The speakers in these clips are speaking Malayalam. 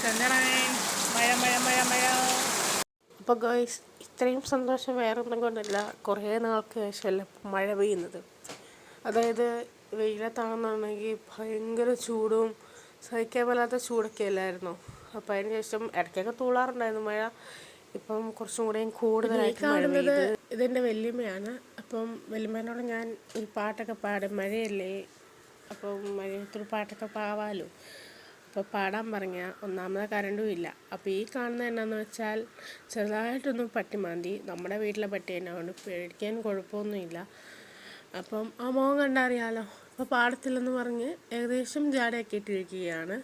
മഴ മഴ മഴ മഴ. അപ്പോൾ ഗൈസ്, ഇത്രയും സന്തോഷം വേറൊന്നും കൊണ്ടല്ല, കുറേ നാൾക്ക് ശേഷമല്ല മഴ പെയ്യുന്നത്. അതായത് വെയിലത്താണെന്നുണ്ടെങ്കിൽ ഭയങ്കര ചൂടും സഹിക്കാൻ മേലാത്ത ചൂടൊക്കെ അല്ലായിരുന്നോ. അപ്പോൾ അതിന് ശേഷം ഇടയ്ക്കൊക്കെ തൂളാറുണ്ടായിരുന്നു മഴ. ഇപ്പം കുറച്ചും കൂടെയും കൂടുതലായിട്ട് മഴ പെയ്യുന്നത്. ഇതെൻ്റെ വല്യമ്മയാണ്. അപ്പം വല്യമ്മേനോട് ഞാൻ ഒരു പാട്ടൊക്കെ പാടും, മഴയല്ലേ അപ്പം മഴയത്തൊരു പാട്ടൊക്കെ പാവാലോ. അപ്പോൾ പാടാൻ പറഞ്ഞാൽ ഒന്നാമത് കറണ്ടും ഇല്ല. അപ്പോൾ ഈ കാണുന്നത് എന്നാന്ന് വെച്ചാൽ ചെറുതായിട്ടൊന്നും പട്ടി മാന്തി. നമ്മുടെ വീട്ടിലെ പട്ടി തന്നെ, അതുകൊണ്ട് പേടിക്കാൻ കുഴപ്പമൊന്നുമില്ല. അപ്പം ആ മുഖം കണ്ടറിയാലോ. അപ്പോൾ പാടത്തില്ലെന്ന് പറഞ്ഞ് ഏകദേശം ജാടയൊക്കെ ഇട്ടിരിക്കുകയാണ്.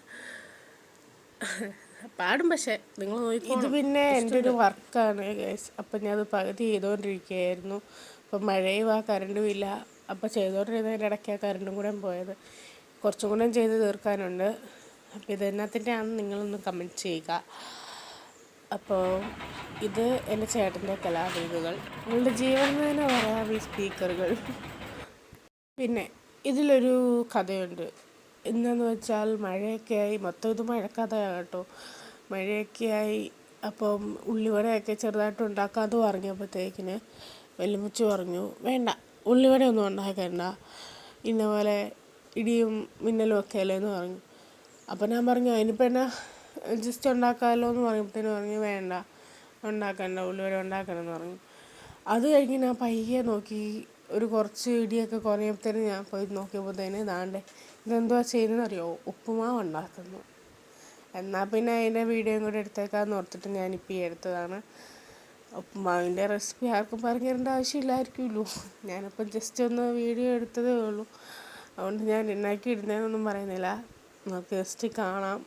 പാടും, പക്ഷേ നിങ്ങൾ നോക്കിക്കോ. ഇത് പിന്നെ എൻ്റെ ഒരു വർക്കാണ് ഗൈസ്. അപ്പം ഞാനത് പകുതി ചെയ്തുകൊണ്ടിരിക്കുകയായിരുന്നു. അപ്പം മഴയും കറണ്ടും ഇല്ല. അപ്പോൾ ചെയ്തുകൊണ്ടിരുന്നതിൻ്റെ ഇടയ്ക്ക് കറണ്ടും കൂടെ പോയത്. കുറച്ചും കൂടെ ചെയ്ത് തീർക്കാനുണ്ട്. അപ്പോൾ ഇതെന്നാത്തിൻ്റെ ആണെന്ന് നിങ്ങളൊന്ന് കമൻറ്റ് ചെയ്യുക. അപ്പോൾ ഇത് എൻ്റെ ചേട്ടൻ്റെ കലാരീതികൾ. നിങ്ങളുടെ ജീവൻ തന്നെ പറയാം ഈ സ്പീക്കറുകൾ. പിന്നെ ഇതിലൊരു കഥയുണ്ട്. എന്താണെന്ന് വെച്ചാൽ മഴയൊക്കെയായി, മൊത്തം ഇത് മഴക്കഥയാണ് കേട്ടോ. മഴയൊക്കെയായി. അപ്പം ഉള്ളിവടയൊക്കെ ചെറുതായിട്ട് ഉണ്ടാക്കാമെന്ന് പറഞ്ഞപ്പോഴത്തേക്കിന് വല്യമ്മച്ചി പറഞ്ഞു, വേണ്ട ഉള്ളിവടയൊന്നും ഉണ്ടാക്കണ്ട, ഇന്ന പോലെ ഇടിയും മിന്നലും ഒക്കെ അല്ലേ എന്ന് പറഞ്ഞു. അപ്പം ഞാൻ പറഞ്ഞു അതിനിപ്പോൾ എന്നാ ജസ്റ്റ് ഉണ്ടാക്കാമല്ലോ എന്ന് പറയുമ്പോഴത്തേന് പറഞ്ഞു വേണ്ട ഉണ്ടാക്കണ്ട, ഉള്ളിവട ഉണ്ടാക്കണമെന്ന് പറഞ്ഞു. അത് കഴിഞ്ഞ് ഞാൻ പയ്യെ നോക്കി, ഒരു കുറച്ച് ഇടിയൊക്കെ കുറയുമ്പോഴത്തേന് ഞാൻ പോയി നോക്കിയപ്പോഴത്തേന് ദാണ്ടെ ഇതെന്തുവാ ചെയ്യുന്നതെന്നറിയോ, ഉപ്പുമാവ് ഉണ്ടാക്കുന്നു. എന്നാൽ പിന്നെ അതിൻ്റെ വീഡിയോയും കൂടെ എടുത്തേക്കാമെന്ന് ഓർത്തിട്ട് ഞാനിപ്പോൾ ഈ എടുത്തതാണ്. ഉപ്പുമാവിൻ്റെ റെസിപ്പി ആർക്കും പറഞ്ഞു തരേണ്ട ആവശ്യമില്ലായിരിക്കുമല്ലോ. ഞാനിപ്പം ജസ്റ്റ് ഒന്ന് വീഡിയോ എടുത്തതേ ഉള്ളൂ. അതുകൊണ്ട് ഞാൻ ഉണ്ടാക്കി ഇടുന്നതെന്നൊന്നും പറയുന്നില്ല, നമുക്ക് ജസ്റ്റ് കാണാം.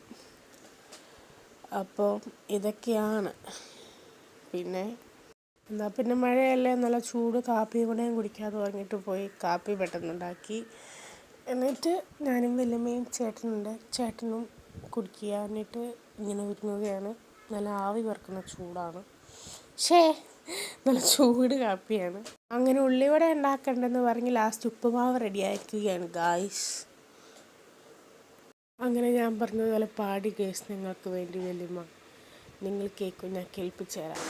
അപ്പോൾ ഇതൊക്കെയാണ്. പിന്നെ എന്നാൽ പിന്നെ മഴയല്ലേ, നല്ല ചൂട് കാപ്പിയും കൂടെയും കുടിക്കാമെന്ന് പറഞ്ഞിട്ട് പോയി കാപ്പി പെട്ടെന്നുണ്ടാക്കി. എന്നിട്ട് ഞാനും വല്യമ്മയും ചേട്ടനും കുടിക്കുക. എന്നിട്ട് ഇങ്ങനെ ഒരുങ്ങുകയാണ്. നല്ല ആവി പറക്കുന്ന ചൂടാണ്, നല്ല ചൂട് കാപ്പിയാണ്. അങ്ങനെ ഉള്ളിവട ഉണ്ടാക്കണ്ടെന്ന് പറഞ്ഞ് ലാസ്റ്റ് ഉപ്പുമാവ് റെഡിയാക്കുകയാണ് ഗായ്സ്. അങ്ങനെ ഞാൻ പറഞ്ഞതുപോലെ പാടി ഗൈസ് നിങ്ങൾക്ക് വേണ്ടി വല്യമ്മ. നിങ്ങൾ കേൾക്കും, ഞാൻ കേൾപ്പിച്ചു തരാം.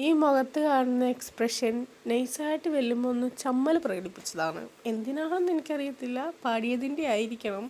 ഈ മുഖത്ത് കാണുന്ന എക്സ്പ്രഷൻ നൈസായിട്ട് വല്യമ്മ ഒന്ന് ചമ്മൽ പ്രകടിപ്പിച്ചതാണ്. എന്തിനാണെന്ന് എനിക്കറിയത്തില്ല, പാടിയതിൻ്റെ ആയിരിക്കണം.